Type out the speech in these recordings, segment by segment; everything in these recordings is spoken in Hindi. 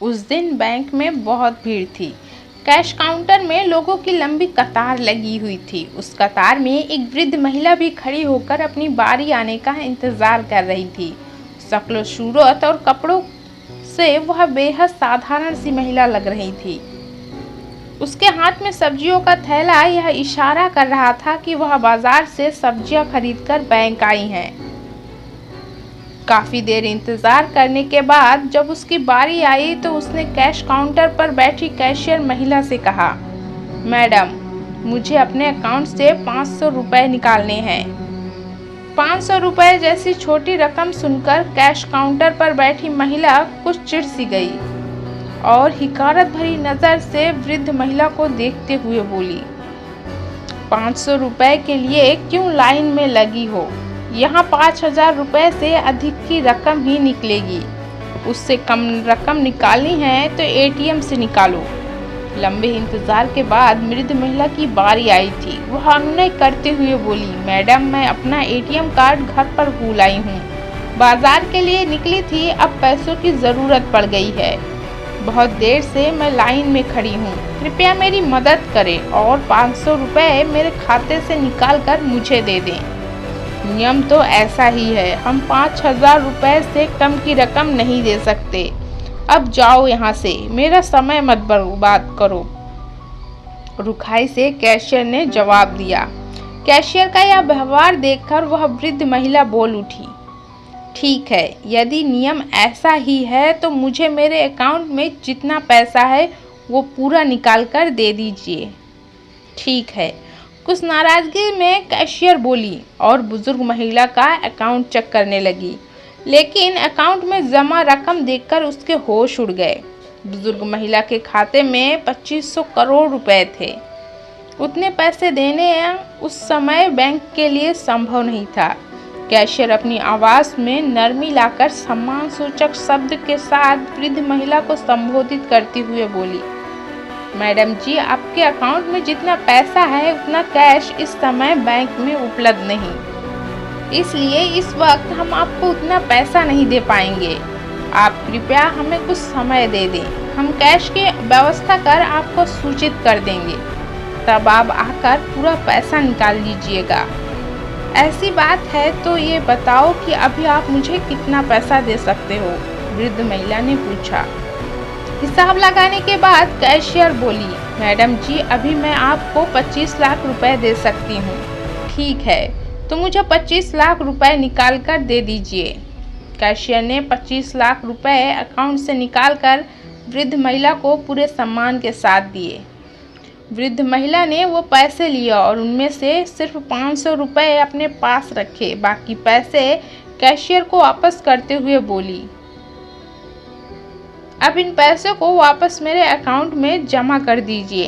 उस दिन बैंक में बहुत भीड़ थी। कैश काउंटर में लोगों की लंबी कतार लगी हुई थी। उस कतार में एक वृद्ध महिला भी खड़ी होकर अपनी बारी आने का इंतजार कर रही थी। शक्ल सूरत और कपड़ों से वह बेहद साधारण सी महिला लग रही थी। उसके हाथ में सब्जियों का थैला यह इशारा कर रहा था कि वह बाजार से सब्जियां खरीदकर बैंक आई हैं। काफी देर इंतजार करने के बाद जब उसकी बारी आई तो उसने कैश काउंटर पर बैठी कैशियर महिला से कहा, मैडम, मुझे अपने अकाउंट से 500 रुपए निकालने हैं। 500 रुपए जैसी छोटी रकम सुनकर कैश काउंटर पर बैठी महिला कुछ चिढ़ सी गई और हिकारत भरी नजर से वृद्ध महिला को देखते हुए बोली, 500 रुपए के लिए क्यों लाइन में लगी हो? यहाँ 5000 रुपए से अधिक की रकम ही निकलेगी। उससे कम रकम निकालनी है तो एटीएम से निकालो। लंबे इंतजार के बाद वृद्ध महिला की बारी आई थी। वह अनुनय करते हुए बोली, मैडम, मैं अपना एटीएम कार्ड घर पर भूल आई हूँ। बाजार के लिए निकली थी, अब पैसों की ज़रूरत पड़ गई है। बहुत देर से मैं लाइन में खड़ी हूँ, कृपया मेरी मदद करें और 500 रुपए मेरे खाते से निकाल कर मुझे दे दें। नियम तो ऐसा ही है, हम 5000 रुपए से कम की रकम नहीं दे सकते। अब जाओ यहाँ से, मेरा समय मत बर्बाद करो। रुखाई से कैशियर ने जवाब दिया। कैशियर का यह व्यवहार देखकर वह वृद्ध महिला बोल उठी, ठीक है, यदि नियम ऐसा ही है तो मुझे मेरे अकाउंट में जितना पैसा है वो पूरा निकाल कर दे दीजिए। ठीक है, कुछ नाराजगी में कैशियर बोली और बुजुर्ग महिला का अकाउंट चेक करने लगी, लेकिन अकाउंट में जमा रकम देखकर उसके होश उड़ गए। बुजुर्ग महिला के खाते में 2500 करोड़ रुपए थे। उतने पैसे देने उस समय बैंक के लिए संभव नहीं था। कैशियर अपनी आवाज में नरमी लाकर सम्मान सूचक शब्द के साथ वृद्ध महिला को संबोधित करते हुए बोली, मैडम जी, आपके अकाउंट में जितना पैसा है उतना कैश इस समय बैंक में उपलब्ध नहीं, इसलिए इस वक्त हम आपको उतना पैसा नहीं दे पाएंगे। आप कृपया हमें कुछ समय दे दें, हम कैश की व्यवस्था कर आपको सूचित कर देंगे, तब आप आकर पूरा पैसा निकाल लीजिएगा। ऐसी बात है तो ये बताओ कि अभी आप मुझे कितना पैसा दे सकते हो? वृद्ध महिला ने पूछा। हिसाब लगाने के बाद कैशियर बोली, मैडम जी, अभी मैं आपको 25 लाख रुपए दे सकती हूँ। ठीक है, तो मुझे 25 लाख रुपए निकाल कर दे दीजिए। कैशियर ने 25 लाख रुपए अकाउंट से निकालकर वृद्ध महिला को पूरे सम्मान के साथ दिए। वृद्ध महिला ने वो पैसे लिए और उनमें से सिर्फ 500 रुपए अपने पास रखे। बाकी पैसे कैशियर को वापस करते हुए बोली, अब इन पैसों को वापस मेरे अकाउंट में जमा कर दीजिए।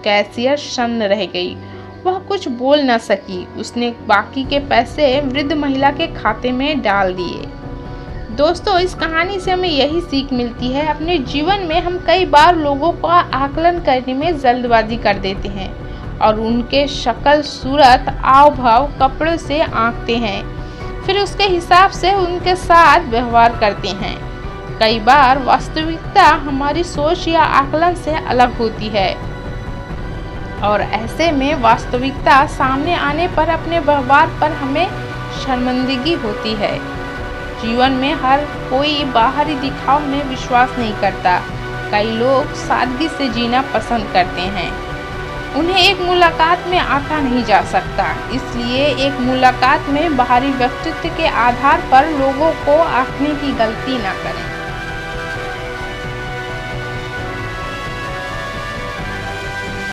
कैशियर सन्न रह गई, वह कुछ बोल न सकी। उसने बाकी के पैसे वृद्ध महिला के खाते में डाल दिए। दोस्तों, इस कहानी से हमें यही सीख मिलती है, अपने जीवन में हम कई बार लोगों का आकलन करने में जल्दबाजी कर देते हैं और उनके शक्ल, सूरत, हाव भाव, कपड़ों से आंकते हैं, फिर उसके हिसाब से उनके साथ व्यवहार करते हैं। कई बार वास्तविकता हमारी सोच या आकलन से अलग होती है और ऐसे में वास्तविकता सामने आने पर अपने व्यवहार पर हमें शर्मिंदगी होती है। जीवन में हर कोई बाहरी दिखाव में विश्वास नहीं करता। कई लोग सादगी से जीना पसंद करते हैं। उन्हें एक मुलाकात में आंका नहीं जा सकता, इसलिए एक मुलाकात में बाहरी व्यक्तित्व के आधार पर लोगों को आंकने की गलती ना करें।